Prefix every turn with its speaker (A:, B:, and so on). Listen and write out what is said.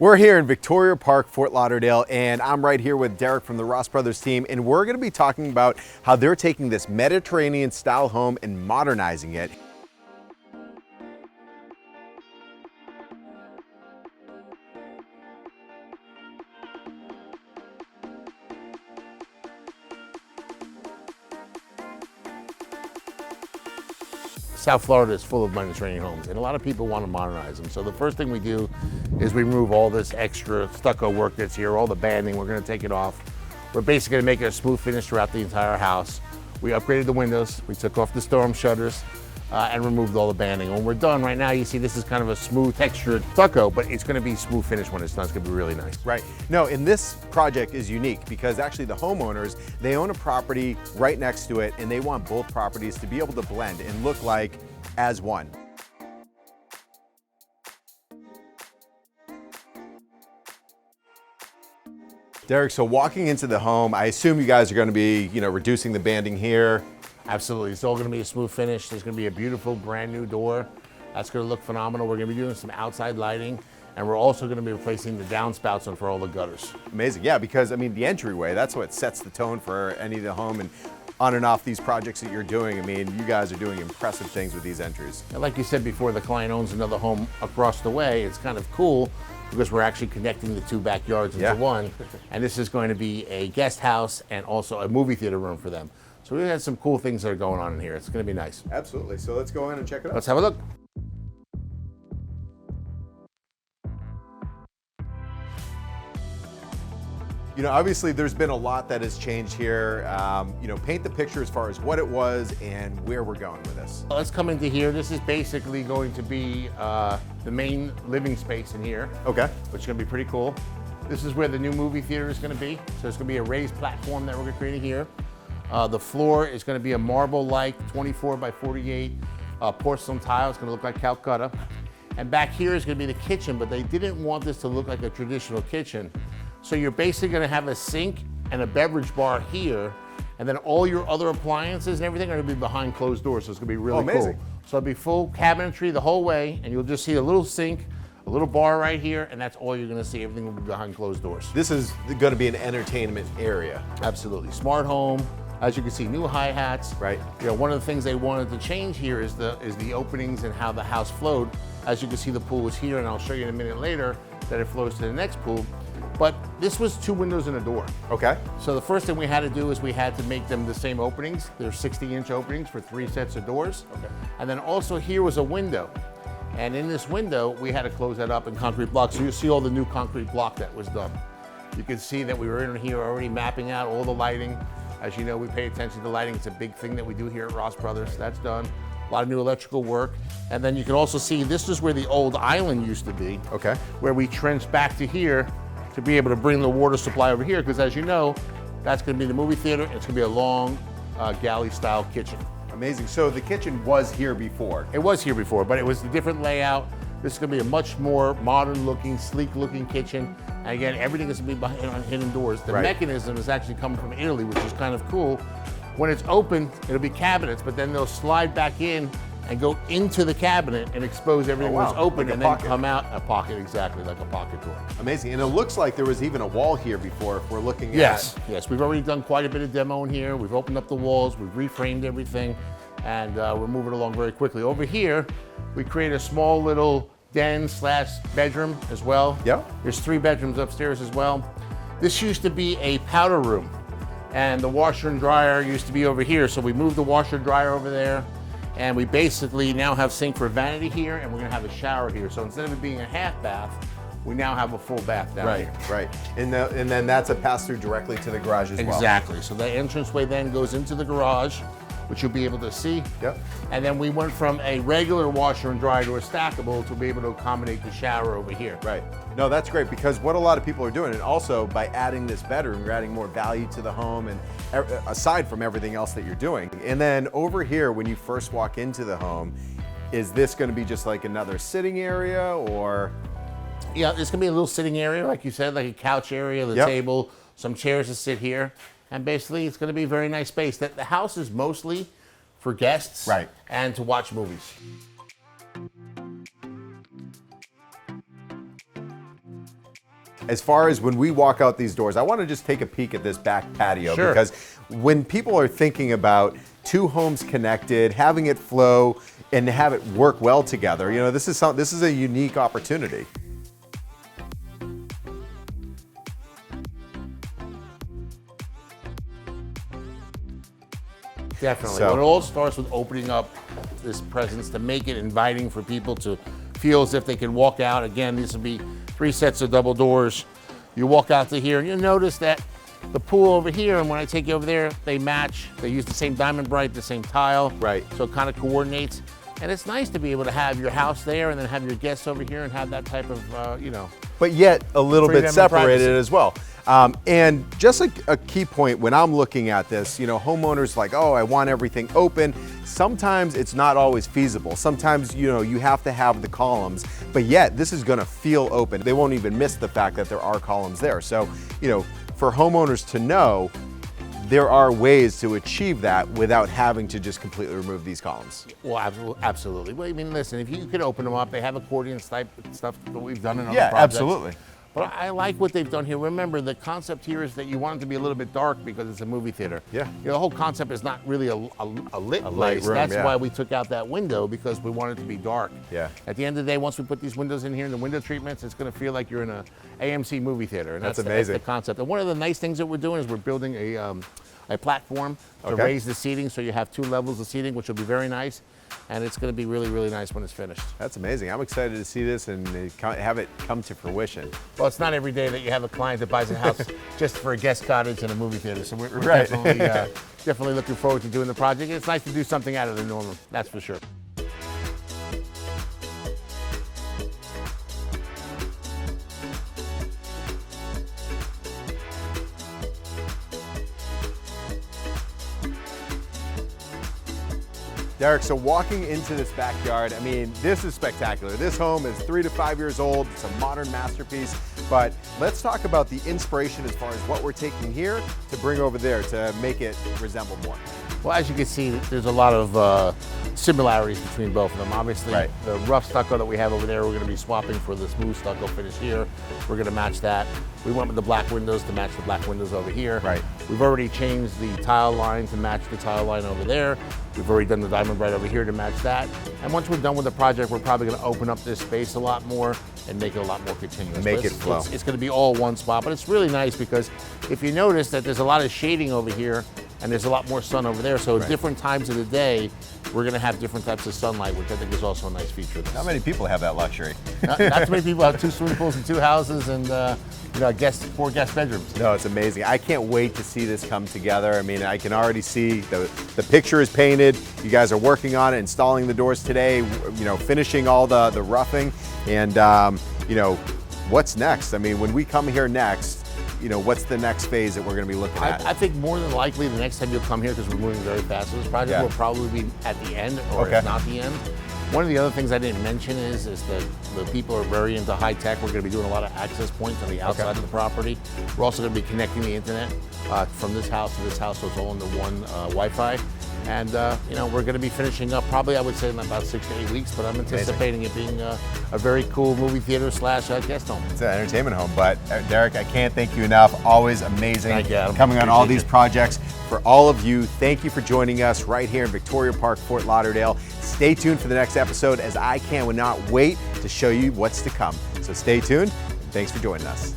A: We're here in Victoria Park, Fort Lauderdale, and I'm right here with Derek from the Ross Brothers team, and we're going to be talking about how they're taking this Mediterranean style home and modernizing it.
B: South Florida is full of Mediterranean homes, and a lot of people want to modernize them. So the first thing we do is we remove all this extra stucco work that's here, all the banding. We're going to take it off. We're basically going to make it a smooth finish throughout the entire house. We upgraded the windows, we took off the storm shutters, and removed all the banding. When we're done, right now you see this is kind of a smooth textured stucco, but it's going to be smooth finish when it's done. It's going to be really nice.
A: Right. No, and this project is unique because actually the homeowners, they own a property right next to it, and they want both properties to be able to blend and look like as one. Derek, so walking into the home, I assume you guys are going to be, reducing the banding here.
B: Absolutely, it's all going to be a smooth finish. There's going to be a beautiful brand new door. That's going to look phenomenal. We're going to be doing some outside lighting, and we're also going to be replacing the downspouts for all the gutters.
A: Amazing, yeah, because I mean the entryway, that's what sets the tone for any of the home, and on and off these projects that you're doing. I mean, you guys are doing impressive things with these entries.
B: And like you said before, the client owns another home across the way. It's kind of cool because we're actually connecting the two backyards into one. And this is going to be a guest house and also a movie theater room for them. So we had some cool things that are going on in here. It's going to be nice.
A: Absolutely. So let's go in and check it out.
B: Let's have a look.
A: Obviously there's been a lot that has changed here. Paint the picture as far as what it was and where we're going with this.
B: Let's come into here. This is basically going to be the main living space in here.
A: Okay.
B: Which is going to be pretty cool. This is where the new movie theater is going to be. So it's going to be a raised platform that we're creating here. The floor is going to be a marble-like 24 by 48 porcelain tile. It's going to look like Calcutta. And back here is going to be the kitchen, but they didn't want this to look like a traditional kitchen. So you're basically going to have a sink and a beverage bar here, and then all your other appliances and everything are going to be behind closed doors. So it's going to be really cool. So it'll be full cabinetry the whole way, and you'll just see a little sink, a little bar right here, and that's all you're going to see. Everything will be behind closed doors.
A: This is going to be an entertainment area.
B: Absolutely. Smart home. As you can see, new hi-hats.
A: Right.
B: One of the things they wanted to change here is the openings and how the house flowed. As you can see, the pool is here, and I'll show you in a minute later that it flows to the next pool. But this was 2 windows and a door.
A: Okay.
B: So the first thing we had to do is we had to make them the same openings. They're 60-inch openings for 3 sets of doors. Okay. And then also here was a window. And in this window, we had to close that up in concrete block. So you see all the new concrete block that was done. You can see that we were in here already mapping out all the lighting. As you know, we pay attention to lighting. It's a big thing that we do here at Ross Brothers. That's done. A lot of new electrical work. And then you can also see this is where the old island used to be.
A: Okay.
B: Where we trenched back to here to be able to bring the water supply over here, because as you know, that's going to be the movie theater. It's going to be a long galley style kitchen.
A: Amazing. So the kitchen was here before.
B: It was here before, but it was a different layout. This is going to be a much more modern looking, sleek looking kitchen. And again, everything is going to be behind hidden doors. The mechanism is actually coming from Italy, which is kind of cool. When it's open, it'll be cabinets, but then they'll slide back in and go into the cabinet and expose everything when it's open,
A: like
B: and then come out a pocket, exactly like a pocket door.
A: Amazing. And it looks like there was even a wall here before if we're looking at.
B: Yes, we've already done quite a bit of demo in here. We've opened up the walls, we've reframed everything, and we're moving along very quickly. Over here, we created a small little den / bedroom as well.
A: Yeah.
B: There's 3 bedrooms upstairs as well. This used to be a powder room, and the washer and dryer used to be over here. So we moved the washer and dryer over there. And we basically now have sink for vanity here, and we're gonna have a shower here. So instead of it being a half bath, we now have a full bath down here.
A: Right. And then that's a pass through directly to the garage as well.
B: Exactly. So the entranceway then goes into the garage, which you'll be able to see.
A: Yep.
B: And then we went from a regular washer and dryer to a stackable to be able to accommodate the shower over here.
A: Right. No, that's great, because what a lot of people are doing, and also by adding this bedroom, you're adding more value to the home, and aside from everything else that you're doing. And then over here, when you first walk into the home, is this going to be just like another sitting area, or?
B: Yeah, it's going to be a little sitting area, like you said, like a couch area, the table, some chairs to sit here. And basically, it's going to be a very nice space. The house is mostly for guests and to watch movies.
A: as far as when we walk out these doors, I want to just take a peek at this back patio.
B: Sure.
A: Because when people are thinking about two homes connected, having it flow and have it work well together, you know, this is a unique opportunity.
B: Definitely.
A: So-
B: Well, it all starts with opening up this presence to make it inviting for people to feel as if they can walk out. Again, these will be 3 sets of double doors. You walk out to here and you'll notice that the pool over here, and when I take you over there, they match. They use the same diamond bright, the same tile.
A: Right.
B: So it kind of coordinates. And it's nice to be able to have your house there and then have your guests over here and have that type of, you know.
A: But yet a little
B: Freedom
A: bit
B: and
A: separated
B: privacy.
A: as well. And just a key point when I'm looking at this, you know, homeowners like, oh, I want everything open. Sometimes it's not always feasible. Sometimes, you know, you have to have the columns, but yet this is gonna feel open. They won't even miss the fact that there are columns there. So, you know, for homeowners to know, there are ways to achieve that without having to just completely remove these columns.
B: Well, absolutely. Well, I mean, listen, if you could open them up, they have accordion type stuff that we've done in other
A: Yeah,
B: projects.
A: absolutely.
B: But I like what they've done here. Remember, the concept here is that you want it to be a little bit dark because it's a movie theater.
A: Yeah.
B: You know, the whole concept is not really a lit place.
A: room,
B: That's
A: yeah.
B: why we took out that window, because we want it to be dark.
A: Yeah.
B: At the end of the day, once we put these windows in here and the window treatments, it's going to feel like you're in a AMC movie theater. And
A: That's
B: that's
A: amazing.
B: the concept. And one of the nice things that we're doing is we're building a platform to
A: Okay.
B: raise the seating, so you have 2 levels of seating, which will be very nice. And it's going to be really, really nice when it's finished.
A: That's amazing. I'm excited to see this and have it come to fruition.
B: Well, it's not every day that you have a client that buys a house just for a guest cottage and a movie theater. So we're
A: Right.
B: definitely looking forward to doing the project. It's nice to do something out of the normal, that's for sure.
A: Derek, so walking into this backyard, I mean, this is spectacular. This home is 3 to 5 years old. It's a modern masterpiece. But let's talk about the inspiration as far as what we're taking here to bring over there to make it resemble more.
B: Well, as you can see, there's a lot of similarities between both of them. Obviously,
A: Right.
B: the rough stucco that we have over there, we're going to be swapping for the smooth stucco finish here. We're going to match that. We went with the black windows to match the black windows over here.
A: Right.
B: We've already changed the tile line to match the tile line over there. We've already done the diamond bright over here to match that. And once we're done with the project, we're probably going to open up this space a lot more and make it a lot more continuous.
A: Make
B: But
A: it flow.
B: It's going to be all one spot, but it's really nice because if you notice that there's a lot of shading over here and there's a lot more sun over there, so at
A: Right.
B: different times of the day, we're going to have different types of sunlight, which I think is also a nice feature of this.
A: How many people have that luxury?
B: Not too many people have 2 swimming pools and 2 houses and 4 guest bedrooms.
A: No, it's amazing. I can't wait to see this come together. I mean, I can already see the picture is painted. You guys are working on it, installing the doors today, you know, finishing all the roughing. And, you know, what's next? I mean, when we come here next, you know, what's the next phase that we're going to be looking at?
B: I think more than likely the next time you'll come here, because we're moving very fast, so this project
A: Yeah.
B: will probably be at the end, or
A: Okay.
B: if not the end. One of the other things I didn't mention is that the people are very into high tech. We're going to be doing a lot of access points on the outside of the property. We're also going to be connecting the internet from this house to this house, so it's all into one Wi-Fi. And you know, we're going to be finishing up probably, I would say, in about 6 to 8 weeks. But I'm anticipating it being a very cool movie theater / guest home.
A: It's an entertainment home, but Derek, I can't thank you enough. Always amazing
B: Thank you, Adam.
A: coming on all
B: Appreciate
A: these
B: you.
A: projects. For all of you, thank you for joining us right here in Victoria Park, Fort Lauderdale. Stay tuned for the next episode, as I cannot wait to show you what's to come. So stay tuned, and thanks for joining us.